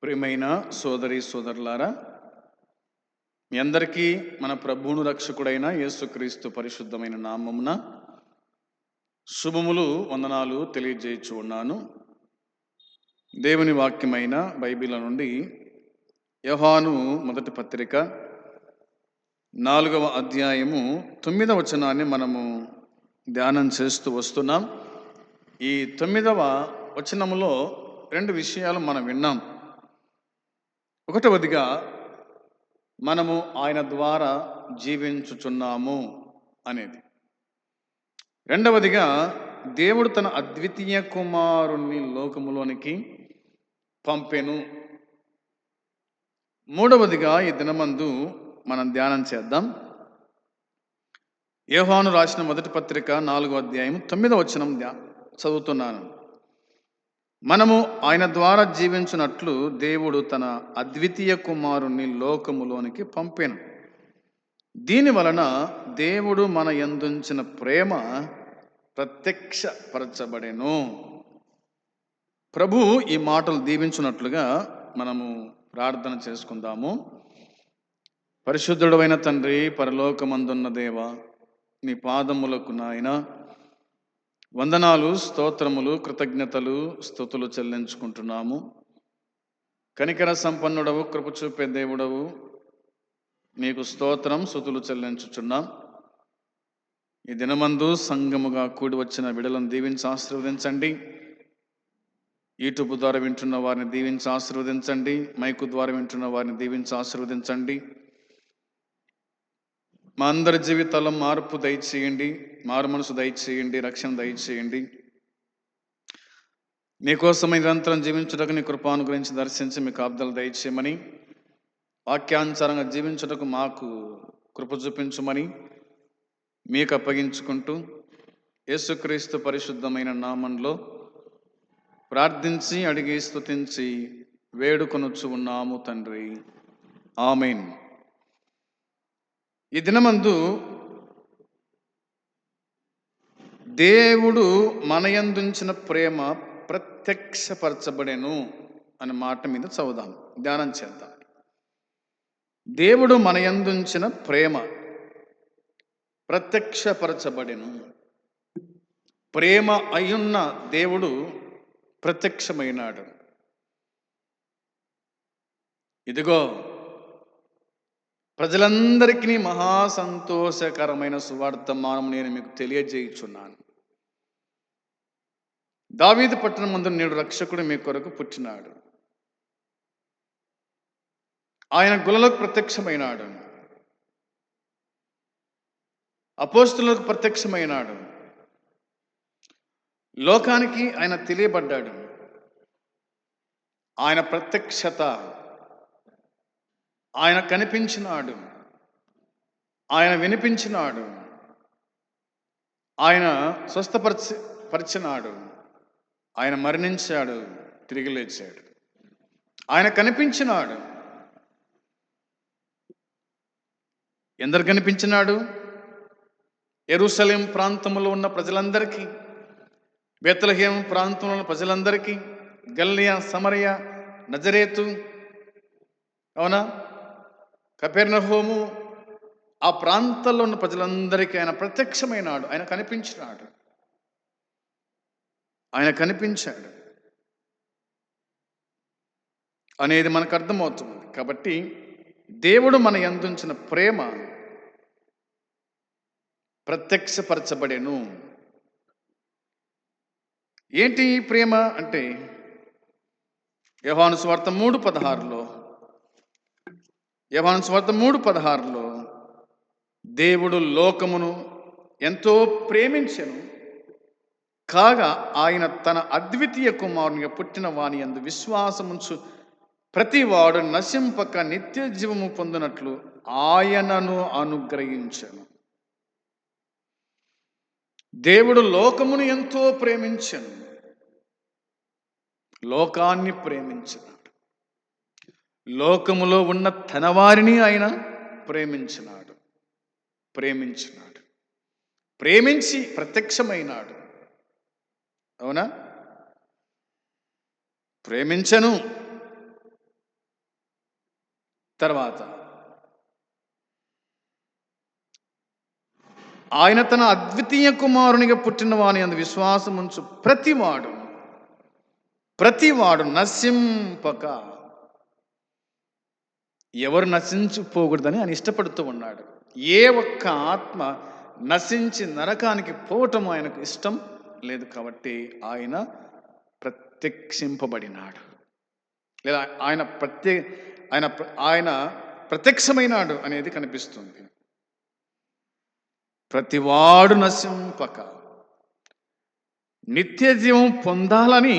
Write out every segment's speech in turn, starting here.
ప్రియమైన సోదరి సోదరులారా, మీ అందరికీ మన ప్రభువును రక్షకుడైన యేసుక్రీస్తు పరిశుద్ధమైన నామమున శుభములు వందనాలు తెలియజేయచ్చు ఉన్నాను. దేవుని వాక్యమైన బైబిల్ నుండి యోహాను మొదటి పత్రిక 4వ అధ్యాయము 9వ వచనాన్ని మనము ధ్యానం చేస్తూ వస్తున్నాం. ఈ 9వ వచనములో 2 విషయాలు మనం విన్నాం. ఒకటవదిగా మనము ఆయన ద్వారా జీవించుచున్నాము అనేది. రెండవదిగా దేవుడు తన అద్వితీయ కుమారుణ్ణి లోకములోనికి పంపెను. మూడవదిగా ఈ దినమందు మనం ధ్యానం చేద్దాం. యోహాను రాసిన మొదటి పత్రిక 4వ అధ్యాయం 9వ వచనం చదువుతున్నాను. మనము ఆయన ద్వారా జీవించున్నట్లు దేవుడు తన అద్వితీయ కుమారుణ్ణి లోకములోనికి పంపెను. దీని వలన దేవుడు మన యందుంచిన ప్రేమ ప్రత్యక్షపరచబడెను. ప్రభు ఈ మాటలు దీవించున్నట్లుగా మనము ప్రార్థన చేసుకుందాము. పరిశుద్ధుడైన తండ్రి, పరలోకమందున్న దేవ, నీ పాదములకు నాయన వందనాలు, స్తోత్రములు, కృతజ్ఞతలు, స్తుతులు చెల్లించుకుంటున్నాము. కనికర సంపన్నుడవు, కృప చూపే దేవుడవు, మీకు స్తోత్రం, స్తుతులు చెల్లించుచున్నాం. ఈ దినమందు సంఘముగా కూడి వచ్చిన బిడ్డలను దీవించి ఆశీర్వదించండి. యూట్యూబ్ ద్వారా వింటున్న వారిని దీవించి ఆశీర్వదించండి. మైకు ద్వారా వింటున్న వారిని దీవించి ఆశీర్వదించండి. మా అందరి జీవితాల్లో మార్పు దయచేయండి, మారు మనసు దయచేయండి, రక్షణ దయచేయండి. మీకోసం నిరంతరం జీవించుటకు నీ కృపాను గురించి దర్శించి మీ కాపుదలు దయచేయమని, వాక్యానుసారంగా జీవించుటకు మాకు కృప చూపించమని మీకు అప్పగించుకుంటూ యేసుక్రీస్తు పరిశుద్ధమైన నామంలో ప్రార్థించి అడిగి స్తుతించి వేడుకొనుచు ఉన్నాము తండ్రి, ఆమేన్. ఈ దినమందు దేవుడు మనయందుంచిన ప్రేమ ప్రత్యక్షపరచబడెను అనే మాట మీద చదువుదాం, ధ్యానం చేద్దాం. దేవుడు మనయందుంచిన ప్రేమ ప్రత్యక్షపరచబడెను. ప్రేమ అయ్యున్న దేవుడు ప్రత్యక్షమైనాడు. ఇదిగో ప్రజలందరికీ మహా సంతోషకరమైన సువార్తమానం నేను మీకు తెలియజేయుచున్నాను. దావీదు పట్టణం ముందు నేడు రక్షకుడు మీ కొరకు పుట్టినాడు. ఆయన గులలకు ప్రత్యక్షమైనాడు, అపోస్తులకు ప్రత్యక్షమైనాడు, లోకానికి ఆయన తెలియబడ్డాడు. ఆయన ప్రత్యక్షత, ఆయన కనిపించినాడు, ఆయన వినిపించినాడు, ఆయన స్వస్థపరిచినాడు, ఆయన మరణించాడు, తిరిగి లేచాడు. ఆయన కనిపించినాడు. ఎందరు కనిపించినాడు? యెరూషలేం ప్రాంతంలో ఉన్న ప్రజలందరికీ, బేత్లెహేము ప్రాంతంలో ఉన్న ప్రజలందరికీ, గలిలయ, సమరయ, నజరేతు, అవునా, కపెర్నహూము, ఆ ప్రాంతాల్లో ఉన్న ప్రజలందరికీ ఆయన ప్రత్యక్షమైనాడు. ఆయన కనిపించినాడు, ఆయన కనిపించాడు అనేది మనకు అర్థమవుతుంది. కాబట్టి దేవుడు మన యందుంచిన ప్రేమ ప్రత్యక్షపరచబడెను. ఏంటి ఈ ప్రేమ అంటే, యోహాను సువార్త 3:16లో దేవుడు లోకమును ఎంతో ప్రేమించెను, కాగా ఆయన తన అద్వితీయ కుమారునిగా పుట్టిన వాని యందు విశ్వాసముంచు ప్రతివాడు నశింపక నిత్య జీవము పొందినట్లు ఆయనను అనుగ్రహించెను. దేవుడు లోకమును ఎంతో ప్రేమించెను, లోకాన్ని ప్రేమించినాడు. లోకములో ఉన్న తన వారిని ఆయన ప్రేమించినాడు. ప్రేమించి ప్రత్యక్షమైనాడు. అవునా? ప్రేమించను, తర్వాత ఆయన తన అద్వితీయ కుమారునిగా పుట్టిన వాని అందు విశ్వాసముంచు ప్రతివాడు నశింపక, ఎవరు నశించిపోకూడదని ఆయన ఇష్టపడుతూ ఉన్నాడు. ఏ ఒక్క ఆత్మ నశించి నరకానికి పోవటం ఆయనకు ఇష్టం లేదు. కాబట్టి ఆయన ప్రత్యక్షింపబడినాడు, లేదా ఆయన ప్రత్యక్షమైనాడు అనేది కనిపిస్తుంది. ప్రతివాడు నశింపక నిత్య జీవం పొందాలని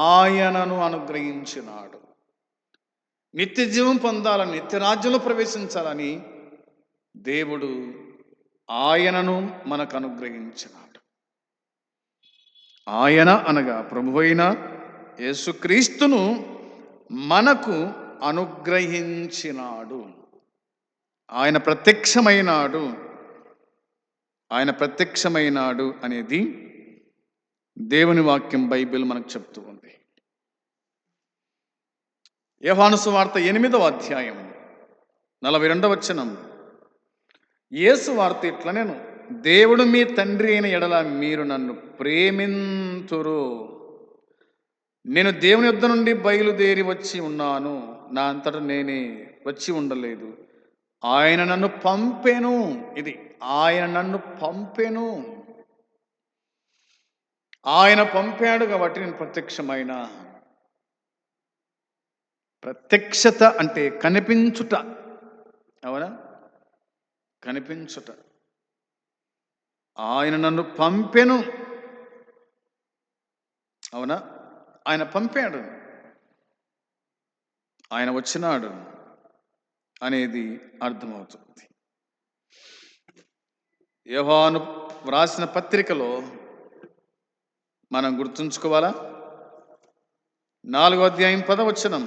ఆయనను అనుగ్రహించినాడు. నిత్య జీవం పొందాలని, నిత్య రాజ్యంలో ప్రవేశించాలని దేవుడు ఆయనను మనకు అనుగ్రహించినాడు. ఆయన అనగా ప్రభువైన యేసుక్రీస్తును మనకు అనుగ్రహించినాడు. ఆయన ప్రత్యక్షమైనాడు అనేది దేవుని వాక్యం, బైబిల్ మనకు చెప్తూ ఉంది. యోహాను సువార్త 8వ అధ్యాయం 42వ వచనం, యేసు వార్త ఇట్లా, నేను దేవుడు మీ తండ్రి అయిన ఎడల మీరు నన్ను ప్రేమింతురు. నేను దేవుని యొద్ద నుండి బయలుదేరి వచ్చి ఉన్నాను, నా అంతటా నేనే వచ్చి ఉండలేదు. ఆయన నన్ను పంపెను. ఇది ఆయన నన్ను పంపెను. ఆయన పంపాడు కాబట్టి నేను ప్రత్యక్షత అంటే కనిపించుట. అవునా? కనిపించుట. ఆయన నన్ను పంపెను. అవునా? ఆయన పంపాడు, ఆయన వచ్చినాడు అనేది అర్థమవుతుంది. యోహాను వ్రాసిన పత్రికలో మనం గుర్తుంచుకోవాలా, 4వ అధ్యాయం 10వ వచనం,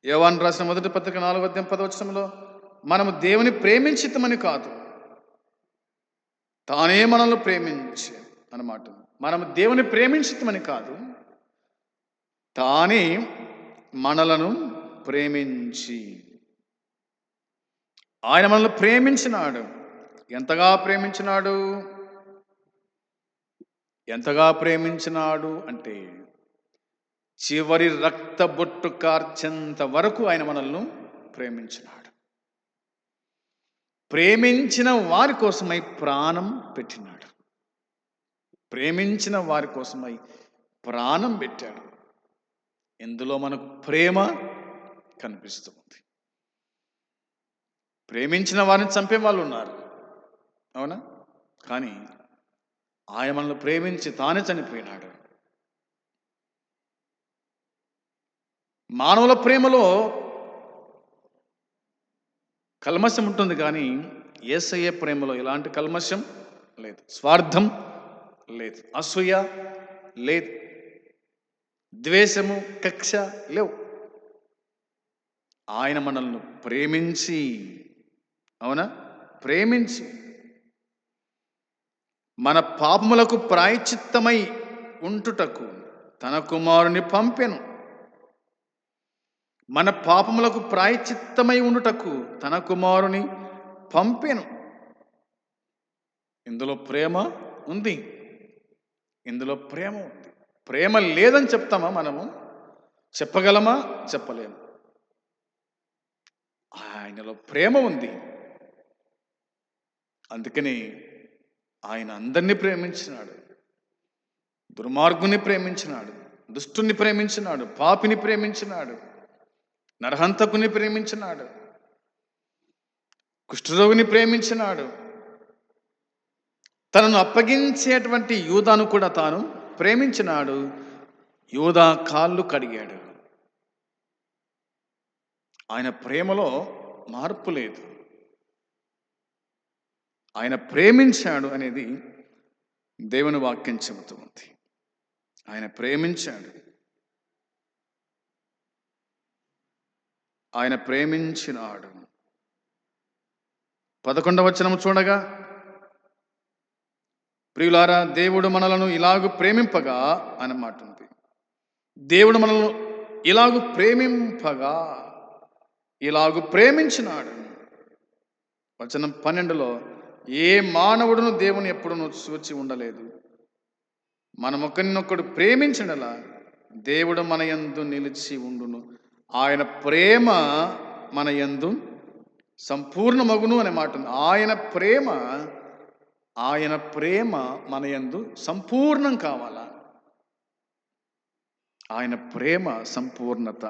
యోహాను రాసిన మొదటి పత్రిక 4వ అధ్యాయం 10వ వచనంలో, మనము దేవుని ప్రేమించితమని కాదు, తానే మనల్ని ప్రేమించి అన్నమాట. మనము దేవుని ప్రేమించితమని కాదు, తానే మనలను ప్రేమించి, ఆయన మనల్ని ప్రేమించినాడు. ఎంతగా ప్రేమించినాడు అంటే చివరి రక్త బొట్టు కార్చేంత వరకు ఆయన మనల్ని ప్రేమించినాడు. ప్రేమించిన వారి కోసమై ప్రాణం పెట్టినాడు. ప్రేమించిన వారి కోసమై ప్రాణం పెట్టాడు. ఇందులో మనకు ప్రేమ కనిపిస్తుంది. ప్రేమించిన వారిని చంపే వాళ్ళు ఉన్నారు, అవునా? కానీ ఆయన మనల్ని ప్రేమించి తానే చనిపోయినాడు. మానవుల ప్రేమలో కల్మషం ఉంటుంది, కానీ యేసయ్య ప్రేమలో ఎలాంటి కల్మషం లేదు, స్వార్థం లేదు, అసూయ లేదు, ద్వేషము, కక్ష లేవు. ఆయన మనల్ని ప్రేమించి, అవునా, ప్రేమించి మన పాపములకు ప్రాయశ్చిత్తమై ఉంటుటకు తన కుమారుని పంపెను. మన పాపములకు ప్రాయశ్చిత్తమై ఉండుటకు తన కుమారుని పంపెను. ఇందులో ప్రేమ ఉంది. ప్రేమ లేదని చెప్తామా? మనము చెప్పగలమా? చెప్పలేము. ఆయనలో ప్రేమ ఉంది. అందుకని ఆయన అందరినీ ప్రేమించినాడు. దుర్మార్గుని ప్రేమించినాడు, దుష్టుని ప్రేమించినాడు, పాపిని ప్రేమించినాడు, నరహంతకుని ప్రేమించినాడు, కుష్ఠరోగిని ప్రేమించినాడు, తనను అప్పగించేటువంటి యూదాను కూడా తాను ప్రేమించినాడు. యూదా కాళ్ళు కడిగాడు. ఆయన ప్రేమలో మార్పు లేదు. ఆయన ప్రేమించాడు అనేది దేవుని వాక్యం చెబుతూ ఉంది. ఆయన ప్రేమించాడు. ఆయన ప్రేమించినాడు. 11వ వచనం చూడగా, ప్రియులారా, దేవుడు మనలను ఇలాగూ ప్రేమింపగా అన్నమాట ఉంది. దేవుడు మనల్ని ఇలాగు ప్రేమింపగా ఇలాగు ప్రేమించినాడు. వచనం 12లో ఏ మానవుడును దేవుని ఎప్పుడును చూచి ఉండలేదు. మనం ఒకరినొకడు ప్రేమించడలా దేవుడు మన యందు నిలిచి ఉండును. ఆయన ప్రేమ మన యందు సంపూర్ణమగును అనే మాట ఉంది. ఆయన ప్రేమ మన యందు సంపూర్ణం కావాలా? ఆయన ప్రేమ సంపూర్ణత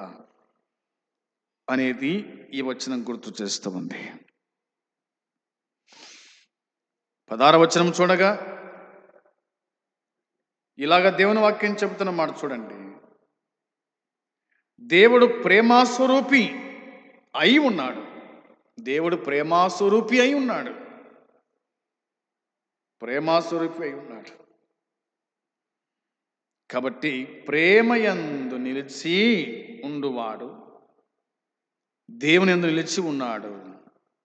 అనేది ఈ వచనం గుర్తు చేస్తూ ఉంది. 16వ వచనం చూడగా ఇలాగ దేవుని వాక్యం చెబుతున్న మాట చూడండి. దేవుడు ప్రేమాస్వరూపి అయి ఉన్నాడు. దేవుడు ప్రేమాస్వరూపి అయి ఉన్నాడు. ప్రేమాస్వరూపి అయి ఉన్నాడు. కాబట్టి ప్రేమయందు నిలిచి ఉండువాడు దేవుని యందు నిలిచి ఉన్నాడు.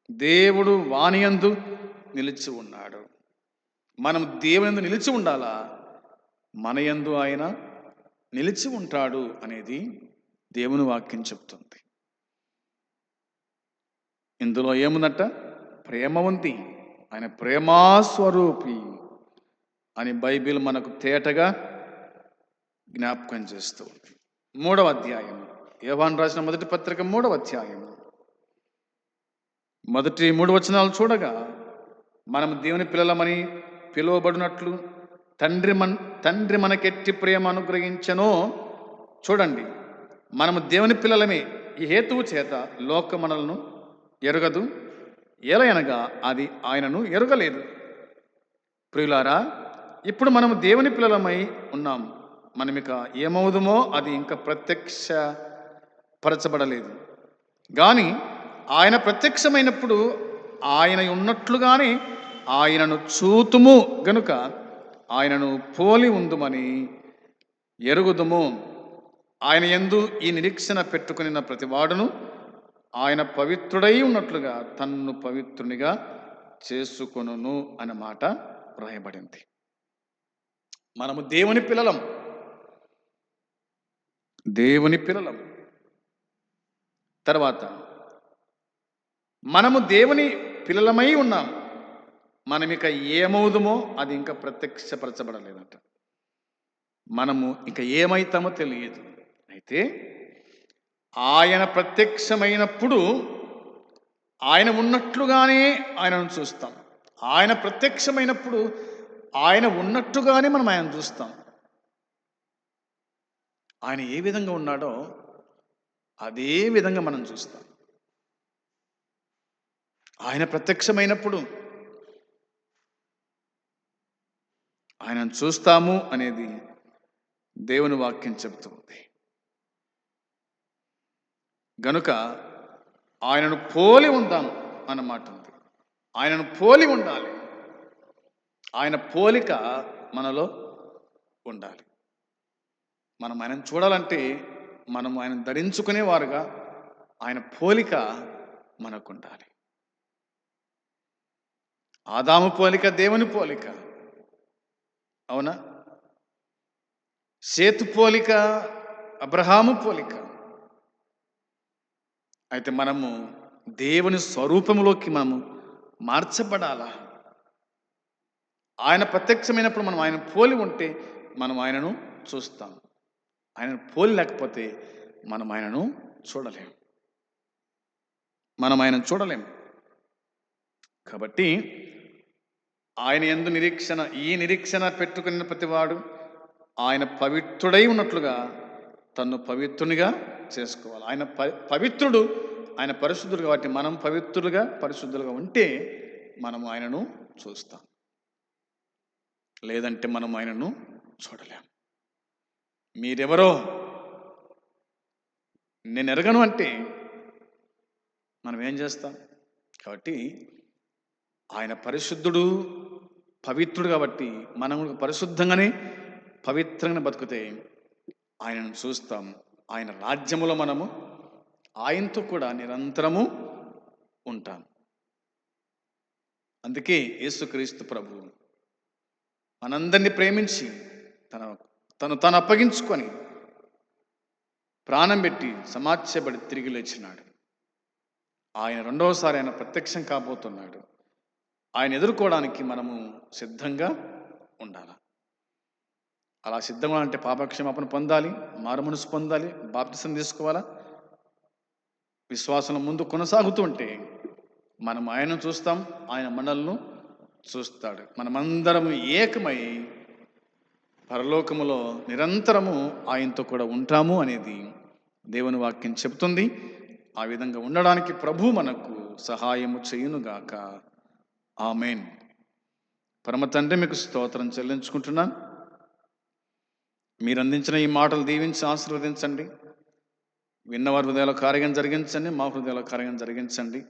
దేవుడు వాని యందు నిలిచి ఉన్నాడు. మనం దేవుని యందు నిలిచి ఉండాలా? మన యందు ఆయన నిలిచి ఉంటాడు అనేది దేవుని వాక్యం చెప్తుంది. ఇందులో ఏముందట? ప్రేమ ఉంది. ఆయన ప్రేమాస్వరూపి అని బైబిల్ మనకు తేటగా జ్ఞాపకం చేస్తూ ఉంది. 3వ అధ్యాయం, యోహాను రాసిన మొదటి పత్రిక 3వ అధ్యాయం మొదటి 3 వచనాలు చూడగా, మనం దేవుని పిల్లలమని పిలువబడినట్లు తండ్రి మనకెట్టి ప్రేమ అనుగ్రహించెనో. చూడండి, మనము దేవుని పిల్లలమే. ఈ హేతువు చేత లోక మనలను ఎరుగదు, ఎలయనగా అది ఆయనను ఎరుగలేదు. ప్రియులారా, ఇప్పుడు మనము దేవుని పిల్లలమై ఉన్నాం. మనమిక ఏమవుదుమో అది ఇంకా ప్రత్యక్షపరచబడలేదు. కానీ ఆయన ప్రత్యక్షమైనప్పుడు ఆయన ఉన్నట్లుగానే ఆయనను చూతుము గనుక ఆయనను పోలి ఉందుమని ఎరుగుదుము. ఆయన యందు ఈ నిరీక్షణ పెట్టుకుని ప్రతివాడును ఆయన పవిత్రుడై ఉన్నట్లుగా తన్ను పవిత్రునిగా చేసుకొనును అన్న మాట రాయబడింది. మనము దేవుని పిల్లలం. తర్వాత మనము దేవుని పిల్లలమై ఉన్నాం. మనం ఇక ఏమవుదుమో అది ఇంకా ప్రత్యక్షపరచబడలేదంట. మనము ఇక ఏమైతామో తెలియదు. అయితే ఆయన ప్రత్యక్షమైనప్పుడు ఆయన ఉన్నట్లుగానే ఆయనను చూస్తాం. ఆయన ప్రత్యక్షమైనప్పుడు ఆయన ఉన్నట్టుగానే మనం ఆయన చూస్తాం. ఆయన ఏ విధంగా ఉన్నాడో అదే విధంగా మనం చూస్తాం. ఆయన ప్రత్యక్షమైనప్పుడు ఆయనను చూస్తాము అనేది దేవుని వాక్యం చెబుతుంది. గనుక ఆయనను పోలి ఉందాం అన్నమాట ఉంది. ఆయనను పోలి ఉండాలి. ఆయన పోలిక మనలో ఉండాలి. మనం ఆయనను చూడాలంటే మనం ఆయన ధరించుకునేవారుగా ఆయన పోలిక మనకు ఉండాలి. ఆదాము పోలిక దేవుని పోలిక, అవునా? సేతు పోలిక అబ్రహాము పోలిక. అయితే మనము దేవుని స్వరూపంలోకి మనము మార్చబడాలా? ఆయన ప్రత్యక్షమైనప్పుడు మనం ఆయన పోలి ఉంటే మనం ఆయనను చూస్తాం. ఆయనను పోలి లేకపోతే మనం ఆయనను చూడలేం. కాబట్టి ఆయన యందు ఈ నిరీక్షణ పెట్టుకున్న ప్రతివాడు ఆయన పవిత్రుడై ఉన్నట్లుగా తన్ను పవిత్రునిగా చేసుకోవాలి. ఆయన పవిత్రుడు, ఆయన పరిశుద్ధుడు. కాబట్టి మనం పరిశుద్ధులుగా ఉంటే మనము ఆయనను చూస్తాం. లేదంటే మనం ఆయనను చూడలేం. మీరెవరో నేను ఎరగను అంటే మనం ఏం చేస్తాం? కాబట్టి ఆయన పరిశుద్ధుడు, పవిత్రుడు. కాబట్టి మనం పరిశుద్ధంగానే పవిత్రంగా బతికితే ఆయనను చూస్తాం. ఆయన రాజ్యములో మనము ఆయనతో కూడా నిరంతరము ఉంటాం. అందుకే యేసుక్రీస్తు ప్రభు మనందరినీ ప్రేమించి తను అప్పగించుకొని ప్రాణం పెట్టి సమాధ్యపడి తిరిగి లేచినాడు. ఆయన రెండవసారి ఆయన ప్రత్యక్షం కాబోతున్నాడు. ఆయన ఎదుర్కోవడానికి మనము సిద్ధంగా ఉండాలి. అలా సిద్ధంగా అంటే పాపక్షమాపణ పొందాలి, మారుమనసు పొందాలి, బాప్తిసం తీసుకోవాలా. విశ్వాసం ముందు కొనసాగుతూ ఉంటే మనం ఆయనను చూస్తాం, ఆయన మనల్ని చూస్తాడు. మనమందరము ఏకమై పరలోకములో నిరంతరము ఆయనతో కూడా ఉంటాము అనేది దేవుని వాక్యం చెబుతుంది. ఆ విధంగా ఉండడానికి ప్రభు మనకు సహాయము చేయునుగాక. ఆమేన్. పరమ తండ్రి, మీకు స్తోత్రం చెల్లించుకుంటున్నాను. మీరు అందించిన ఈ మాటలు దీవించి ఆశీర్వదించండి. విన్నవారి హృదయాల కార్యం జరిగించండి, మా హృదయాల కార్యం జరిగించండి.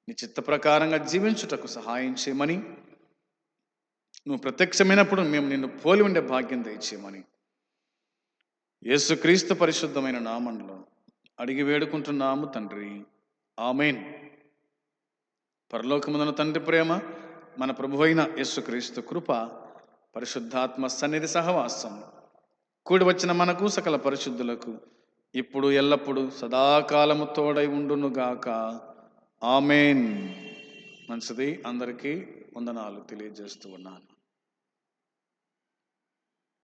నీ చిత్త ప్రకారంగా జీవించుటకు సహాయం చేయమని, నువ్వు ప్రత్యక్షమైనప్పుడు మేము నిన్ను పోలి ఉండే భాగ్యం దయచేయమని యేసుక్రీస్తు పరిశుద్ధమైన నామంలో అడిగి వేడుకుంటున్నాము తండ్రి. ఆమేన్. పరలోకమున తండ్రి ప్రేమ, మన ప్రభువైన యేసుక్రీస్తు కృప, పరిశుద్ధాత్మ సన్నిధి సహవాసం కూడి వచ్చిన మనకు సకల పరిశుద్ధులకు ఇప్పుడు ఎల్లప్పుడు సదాకాలము తోడై ఉండునుగాక. ఆమేన్. మంచిది. అందరికీ వందనాలు తెలియజేస్తూ ఉన్నాను.